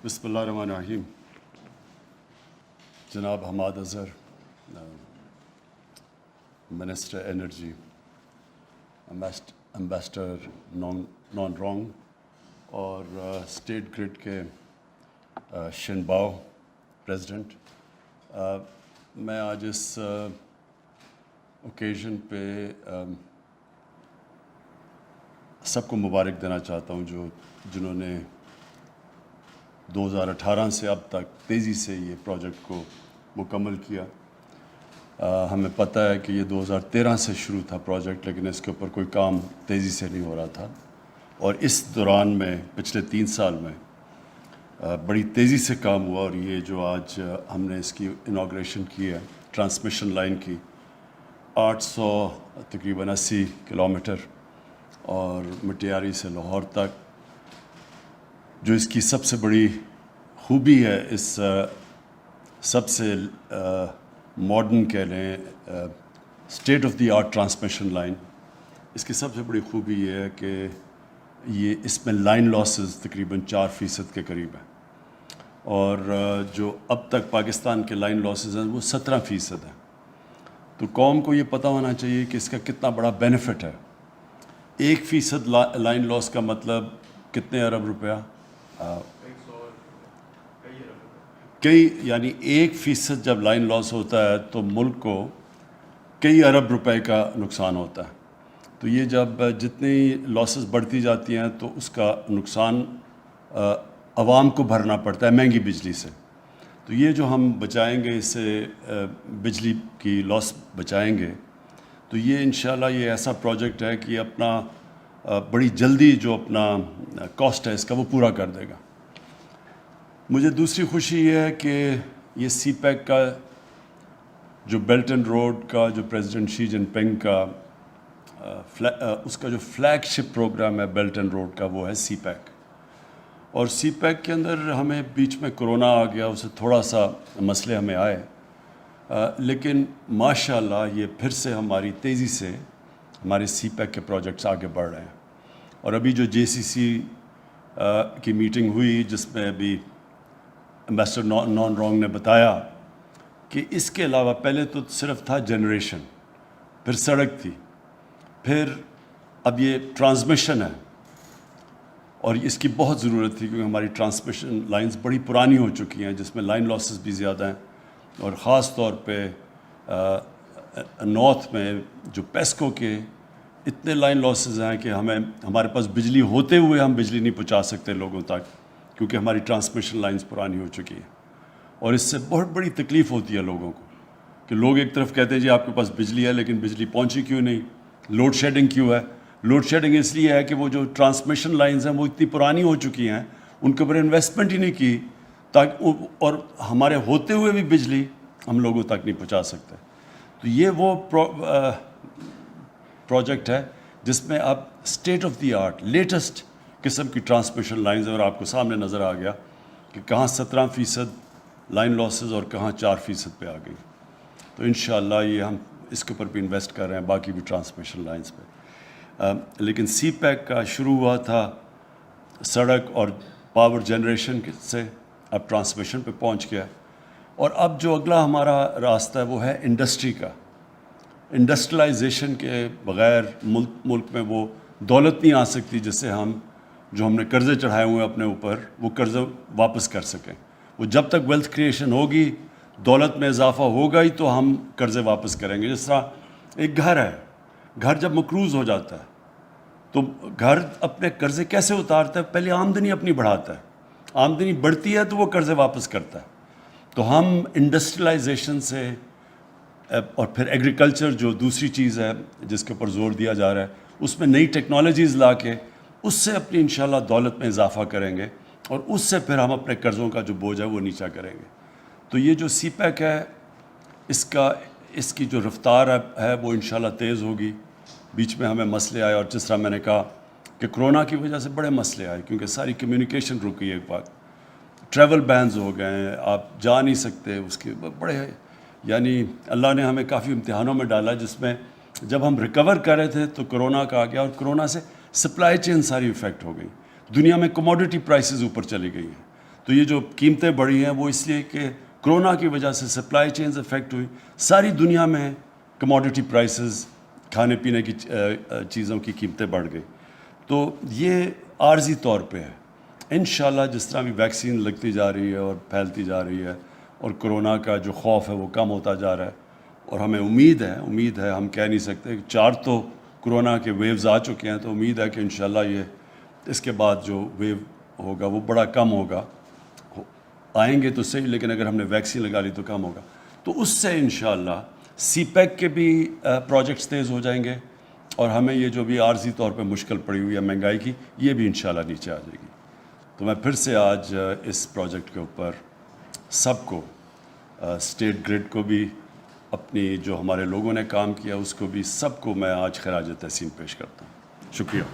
بسم اللہ الرحمن الرحیم. جناب Hammad Azhar, minister energy, ambassador naan wrong, اور اسٹیٹ گرڈ کے شن باؤ پریزیڈنٹ, میں آج اس اوکیزن پہ سب کو مبارک دینا چاہتا ہوں جنہوں نے 2018 سے اب تک تیزی سے یہ پروجیکٹ کو مکمل کیا. ہمیں پتہ ہے کہ یہ 2013 سے شروع تھا پروجیکٹ, لیکن اس کے اوپر کوئی کام تیزی سے نہیں ہو رہا تھا, اور اس دوران میں پچھلے 3 سال میں بڑی تیزی سے کام ہوا. اور یہ جو آج ہم نے اس کی انوگریشن کی ہے, ٹرانسمیشن لائن کی, 800 تقریباً 80 کلومیٹر, اور مٹیاری سے لاہور تک. جو اس کی سب سے بڑی خوبی ہے, اس سب سے ماڈرن کہہ لیں state of the art transmission line, اس کی سب سے بڑی خوبی یہ ہے کہ اس میں لائن لاسز تقریباً 4% کے قریب ہیں, اور جو اب تک پاکستان کے لائن لاسز ہیں وہ 17% ہیں. تو قوم کو یہ پتہ ہونا چاہیے کہ اس کا کتنا بڑا بینیفٹ ہے. 1% لائن لاس کا مطلب کتنے ارب روپیہ, یعنی 1% جب لائن لاس ہوتا ہے تو ملک کو کئی ارب روپے کا نقصان ہوتا ہے. تو یہ جب جتنی لاسز بڑھتی جاتی ہیں تو اس کا نقصان عوام کو بھرنا پڑتا ہے مہنگی بجلی سے. تو یہ جو ہم بچائیں گے, اس سے بجلی کی لاس بچائیں گے, تو یہ انشاءاللہ یہ ایسا پروجیکٹ ہے کہ اپنا بڑی جلدی جو اپنا کاسٹ ہے اس کا وہ پورا کر دے گا. مجھے دوسری خوشی یہ ہے کہ یہ سی پیک کا جو بیلٹ اینڈ روڈ کا جو پریزیڈنٹ شی جن پنگ کا اس کا جو فلیگ شپ پروگرام ہے بیلٹ اینڈ روڈ کا, وہ ہے سی پیک. اور سی پیک کے اندر ہمیں بیچ میں کرونا آ گیا, اسے تھوڑا سا مسئلے ہمیں آئے, لیکن ماشاءاللہ یہ پھر سے ہماری تیزی سے ہمارے سی پیک کے پروجیکٹس آگے بڑھ رہے ہیں. اور ابھی جو جے سی سی کی میٹنگ ہوئی, جس میں ابھی امبیسڈر نان رونگ نے بتایا کہ اس کے علاوہ پہلے تو صرف تھا جنریشن, پھر سڑک تھی, پھر اب یہ ٹرانسمیشن ہے, اور اس کی بہت ضرورت تھی کیونکہ ہماری ٹرانسمیشن لائنز بڑی پرانی ہو چکی ہیں جس میں لائن لاسز بھی زیادہ ہیں. اور خاص طور پہ نارتھ میں جو پیسکو کے اتنے لائن لاسز ہیں کہ ہمارے پاس بجلی ہوتے ہوئے ہم بجلی نہیں پہنچا سکتے لوگوں تک, کیونکہ ہماری ٹرانسمیشن لائنز پرانی ہو چکی ہیں. اور اس سے بہت بڑی تکلیف ہوتی ہے لوگوں کو کہ لوگ ایک طرف کہتے ہیں جی آپ کے پاس بجلی ہے, لیکن بجلی پہنچی کیوں نہیں, لوڈ شیڈنگ کیوں ہے. لوڈ شیڈنگ اس لیے ہے کہ وہ جو ٹرانسمیشن لائنز ہیں وہ اتنی پرانی ہو چکی ہیں, ان کے اوپر انویسٹمنٹ ہی نہیں کی, تاکہ اور ہمارے ہوتے ہوئے بھی بجلی ہم لوگوں تک نہیں پہنچا سکتے. تو یہ وہ پروجیکٹ ہے جس میں اب state of the art latest قسم کی ٹرانسمیشن لائنز ہیں, اور آپ کو سامنے نظر آ گیا کہ کہاں 17% لائن لاسز اور کہاں 4% پہ آ گئی. تو انشاءاللہ یہ ہم اس کے اوپر بھی انویسٹ کر رہے ہیں, باقی بھی ٹرانسمیشن لائنز پہ. لیکن سی پیک کا شروع ہوا تھا سڑک اور پاور جنریشن سے, اب ٹرانسمیشن پہ پہنچ گیا. اور اب جو اگلا ہمارا راستہ ہے وہ ہے انڈسٹری کا. انڈسٹریلائزیشن کے بغیر ملک میں وہ دولت نہیں آ سکتی جس سے ہم نے قرضے چڑھائے ہوئے ہیں اپنے اوپر وہ قرضے واپس کر سکیں. وہ جب تک ویلتھ کریشن ہوگی, دولت میں اضافہ ہوگا ہی تو ہم قرضے واپس کریں گے. جس طرح ایک گھر ہے, گھر جب مقروض ہو جاتا ہے تو گھر اپنے قرضے کیسے اتارتا ہے, پہلے آمدنی اپنی بڑھاتا ہے, آمدنی بڑھتی ہے تو وہ قرضے واپس کرتا ہے. تو ہم انڈسٹریلائزیشن سے اور پھر ایگریکلچر جو دوسری چیز ہے جس کے اوپر زور دیا جا رہا ہے, اس میں نئی ٹیکنالوجیز لا کے اس سے اپنی انشاءاللہ دولت میں اضافہ کریں گے, اور اس سے پھر ہم اپنے قرضوں کا جو بوجھ ہے وہ نیچا کریں گے. تو یہ جو سی پیک ہے اس کی جو رفتار ہے وہ انشاءاللہ تیز ہوگی. بیچ میں ہمیں مسئلے آئے, اور جس طرح میں نے کہا کہ کرونا کی وجہ سے بڑے مسئلے آئے, کیونکہ ساری کمیونیکیشن رک گئی. ایک بات, ٹریول بینز ہو گئے ہیں, آپ جا نہیں سکتے. اس کے بڑے یعنی اللہ نے ہمیں کافی امتحانوں میں ڈالا, جس میں جب ہم ریکور کر رہے تھے تو کرونا کا آ گیا, اور کرونا سے سپلائی چین ساری افیکٹ ہو گئی. دنیا میں کموڈٹی پرائسز اوپر چلی گئی ہیں. تو یہ جو قیمتیں بڑھی ہیں وہ اس لیے کہ کرونا کی وجہ سے سپلائی چینز افیکٹ ہوئی، ساری دنیا میں کموڈٹی پرائسز، کھانے پینے کی چیزوں کی قیمتیں بڑھ گئی. تو یہ عارضی طور پہ ہے. انشاءاللہ جس طرح بھی ویکسین لگتی جا رہی ہے اور پھیلتی جا رہی ہے اور کرونا کا جو خوف ہے وہ کم ہوتا جا رہا ہے، اور ہمیں امید ہے، ہم کہہ نہیں سکتے کہ 4 تو کرونا کے ویوز آ چکے ہیں، تو امید ہے کہ انشاءاللہ یہ اس کے بعد جو ویو ہوگا وہ بڑا کم ہوگا. آئیں گے تو صحیح، لیکن اگر ہم نے ویکسین لگا لی تو کم ہوگا. تو اس سے انشاءاللہ سی پیک کے بھی پروجیکٹس تیز ہو جائیں گے، اور ہمیں یہ جو بھی عارضی طور پہ مشکل پڑی ہوئی ہے مہنگائی کی، یہ بھی انشاءاللہ نیچے آ جائے گی. تو میں پھر سے آج اس پروجیکٹ کے اوپر سب کو، اسٹیٹ گریڈ کو بھی، اپنی جو ہمارے لوگوں نے کام کیا اس کو بھی، سب کو میں آج خراج تحسین پیش کرتا ہوں. شکریہ.